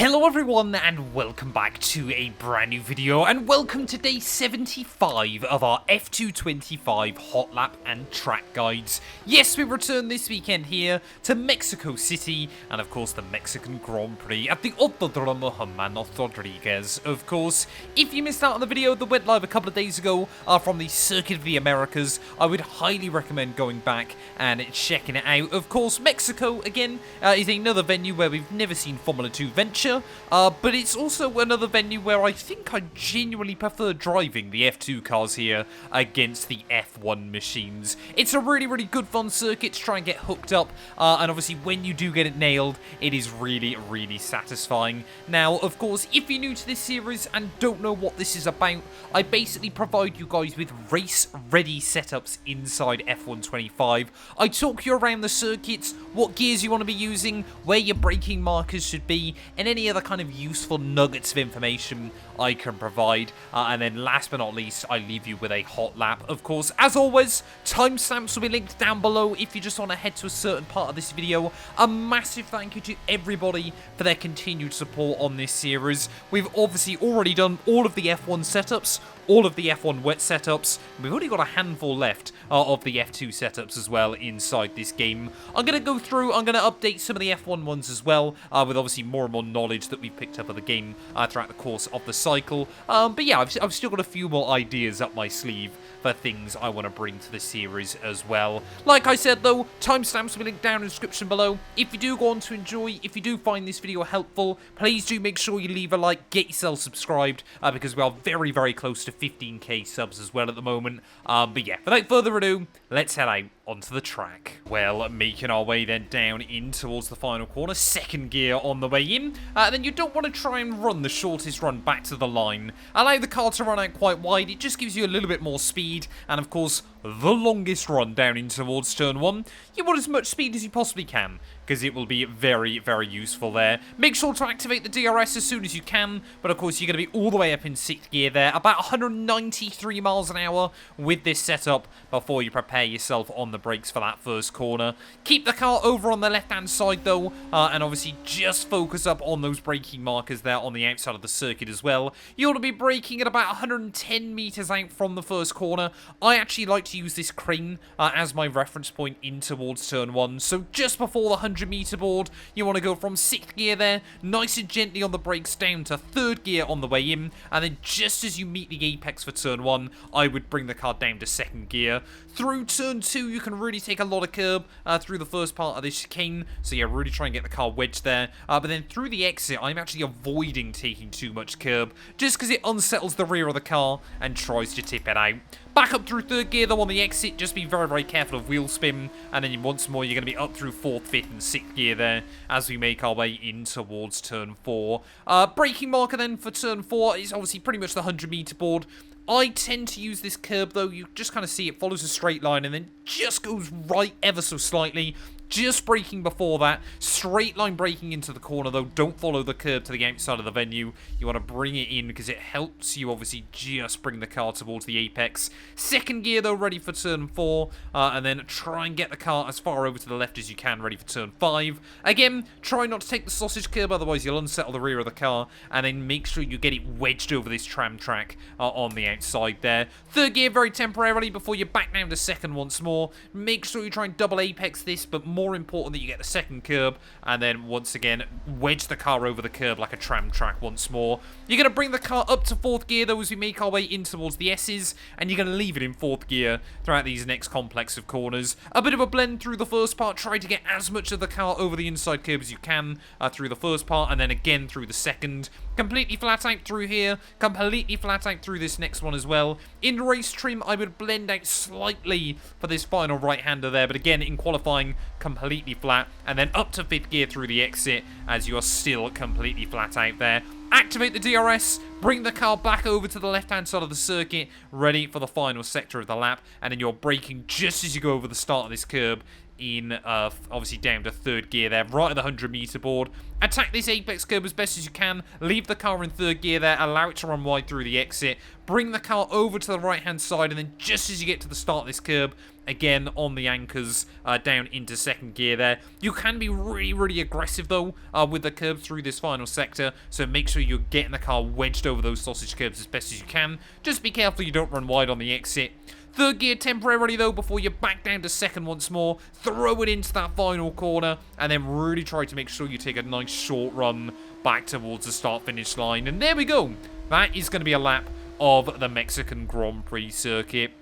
Hello everyone and welcome back to a brand new video and welcome to day 75 of our F225 hot lap and track guides. Yes, we return this weekend here to Mexico City and of course the Mexican Grand Prix at the Autódromo Hermanos Rodriguez. Of course, if you missed out on the video that went live a couple of days ago from the Circuit of the Americas, I would highly recommend going back and checking it out. Of course, Mexico again is another venue where we've never seen Formula 2 venture. But it's also another venue where I think I genuinely prefer driving the F2 cars here against the F1 machines. It's a really good fun circuit to try and get hooked up, and obviously when you do get it nailed, it is really satisfying. Now, of course, if you're new to this series and don't know what this is about, I basically provide you guys with race-ready setups inside F125. I talk you around the circuits, what gears you want to be using, where your braking markers should be, and any other kind of useful nuggets of information I can provide. And then last but not least, I leave you with a hot lap. Of course, as always, timestamps will be linked down below if you just want to head to a certain part of this video. A massive thank you to everybody for their continued support on this series. We've obviously already done all of the F1 setups, all of the F1 wet setups. We've only got a handful left of the F2 setups as well inside this game. I'm going to go through, I'm going to update some of the F1 ones as well, with obviously more and more knowledge that we've picked up of the game throughout the course of the cycle. But yeah, I've still got a few more ideas up my sleeve for things I want to bring to the series as well. Like I said though, timestamps will be linked down in the description below. If you do go on to enjoy, if you do find this video helpful, please do make sure you leave a like, get yourself subscribed, because we are very close to 15k subs as well at the moment. But yeah, without further ado, let's head out onto the track. Well, making our way then down in towards the final corner, second gear on the way in. Then you don't want to try and run the shortest run back to the line. Allow the car to run out quite wide, it just gives you a little bit more speed, and of course, the longest run down in towards turn 1. You want as much speed as you possibly can, because it will be very useful there. Make sure to activate the DRS as soon as you can, but of course you're going to be all the way up in 6th gear there, about 193 miles an hour with this setup before you prepare yourself on the brakes for that first corner. Keep the car over on the left-hand side though, and obviously just focus up on those braking markers there on the outside of the circuit as well. You want to be braking at about 110 meters out from the first corner. I actually like to use this crane as my reference point in towards turn 1, so just before the 100-meter board, you want to go from 6th gear there, nice and gently on the brakes down to 3rd gear on the way in, and then just as you meet the apex for turn 1, I would bring the car down to 2nd gear. Through turn 2, you can really take a lot of curb through the first part of this chicane, so yeah, really try and get the car wedged there. But then through the exit, I'm actually avoiding taking too much curb, just because it unsettles the rear of the car and tries to tip it out. Back up through 3rd gear though on the exit, just be very careful of wheel spin, and then once more you're going to be up through 4th, 5th and 6th gear there as we make our way in towards turn 4. Braking marker then for turn 4 is obviously pretty much the 100-meter board. I tend to use this curb though, you just kind of see it follows a straight line and then just goes right ever so slightly. Just braking before that, straight line braking into the corner though, don't follow the curb to the outside of the venue. You want to bring it in because it helps you obviously just bring the car towards the apex. 2nd gear though, ready for turn 4, and then try and get the car as far over to the left as you can, ready for turn 5. Again, try not to take the sausage curb, otherwise you'll unsettle the rear of the car, and then make sure you get it wedged over this tram track on the outside there. 3rd gear very temporarily before you back down to 2nd once more. Make sure you try and double apex this, but more important that you get the 2nd curb, and then once again wedge the car over the curb like a tram track once more. You're going to bring the car up to 4th gear though as we make our way in towards the S's, and you're going to leave it in 4th gear throughout these next complex of corners. A bit of a blend through the first part, try to get as much of the car over the inside curb as you can through the first part, and then again through the second. Completely flat out through here, completely flat out through this next one as well. In race trim, I would blend out slightly for this final right-hander there, but again, in qualifying, completely flat, and then up to 5th gear through the exit as you are still completely flat out there. Activate the DRS, bring the car back over to the left-hand side of the circuit, ready for the final sector of the lap, and then you're braking just as you go over the start of this curb in, obviously down to 3rd gear there, right at the 100-meter board. Attack this apex curb as best as you can, leave the car in third gear there, allow it to run wide through the exit, bring the car over to the right-hand side, and then just as you get to the start of this curb, again on the anchors, down into second gear there. You can be really, really aggressive, though, with the curb through this final sector, so make sure you're getting the car wedged over those sausage curbs as best as you can. Just be careful you don't run wide on the exit. Third gear temporarily, though, before you back down to second once more. Throw it into that final corner, and then really try to make sure you take a nice short run back towards the start-finish line. And there we go. That is going to be a lap of the Mexican Grand Prix circuit.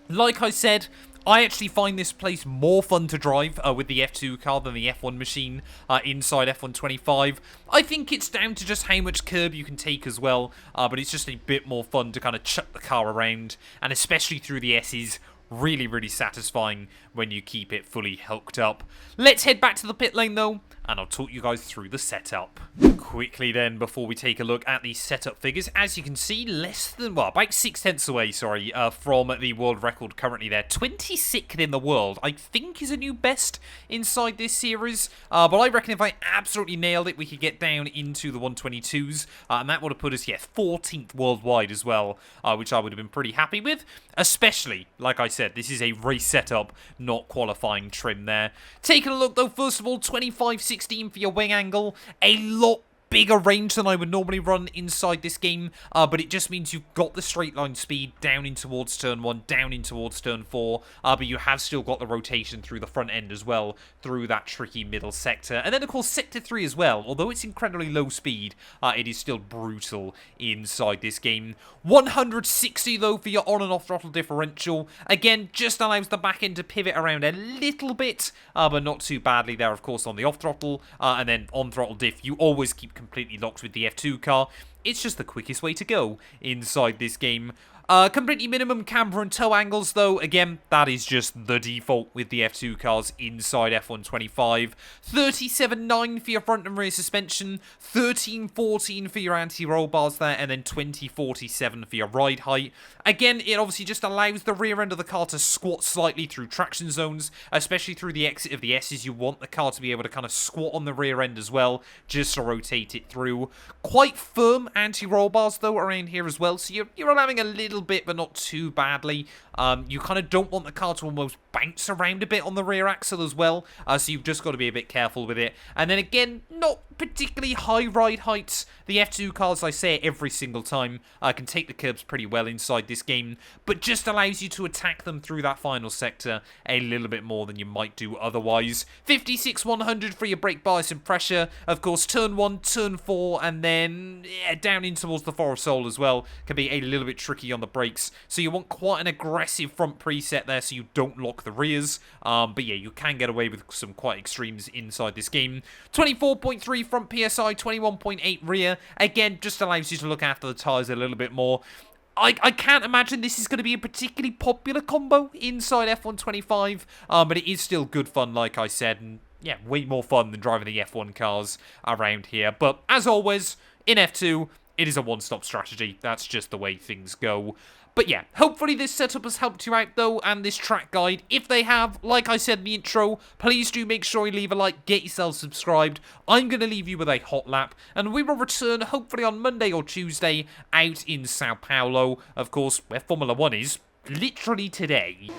Like I said, I actually find this place more fun to drive with the F2 car than the F1 machine inside F1 25. I think it's down to just how much curb you can take as well, but it's just a bit more fun to kind of chuck the car around, and especially through the S's, really, really satisfying when you keep it fully hooked up. Let's head back to the pit lane though, and I'll talk you guys through the setup. Quickly then, before we take a look at the setup figures, as you can see, less than, well, about 6/10 away, sorry, from the world record currently there. 26th in the world, I think, is a new best inside this series, but I reckon if I absolutely nailed it, we could get down into the 122s, and that would have put us, yes, 14th worldwide as well, which I would have been pretty happy with, especially, like I said, this is a race setup, not qualifying trim there. Taking a look though, first of all, 25/16 for your wing angle, a lot bigger range than I would normally run inside this game, but it just means you've got the straight line speed down in towards turn 1, down in towards turn 4, but you have still got the rotation through the front end as well, through that tricky middle sector. And then of course sector 3 as well, although it's incredibly low speed, it is still brutal inside this game. 160 though for your on and off throttle differential, again just allows the back end to pivot around a little bit, but not too badly there of course on the off throttle, and then on throttle diff you always keep completely locked with the F2 car. It's just the quickest way to go inside this game. Completely minimum camber and toe angles, though. Again, that is just the default with the F2 cars inside F1 25. 37.9 for your front and rear suspension, 13.14 for your anti-roll bars there, and then 20.47 for your ride height. Again, it obviously just allows the rear end of the car to squat slightly through traction zones, especially through the exit of the S's. You want the car to be able to kind of squat on the rear end as well, just to rotate it through. Quite firm anti-roll bars, though, around here as well, so you're allowing a little bit, but not too badly. You kind of don't want the car to almost bounce around a bit on the rear axle as well, so you've just got to be a bit careful with it. And then again, not particularly high ride heights. The F2 cars, I say it every single time, can take the curbs pretty well inside this game, but just allows you to attack them through that final sector a little bit more than you might do otherwise. 56/100 for your brake bias and pressure. Of course, turn 1, turn 4, and then down in towards the Forest Soul as well can be a little bit tricky on the brakes. So you want quite an aggressive front preset there so you don't lock the rears. But yeah, you can get away with some quite extremes inside this game. 24.3 front PSI, 21.8 rear. Again, just allows you to look after the tyres a little bit more. I can't imagine this is going to be a particularly popular combo inside F1 25, but it is still good fun, like I said, and yeah, way more fun than driving the F1 cars around here. But as always, in F2, it is a one-stop strategy. That's just the way things go. But yeah, hopefully this setup has helped you out though, and this track guide. If they have, like I said in the intro, please do make sure you leave a like, get yourself subscribed. I'm going to leave you with a hot lap, and we will return hopefully on Monday or Tuesday out in Sao Paulo, of course, where Formula 1 is literally today.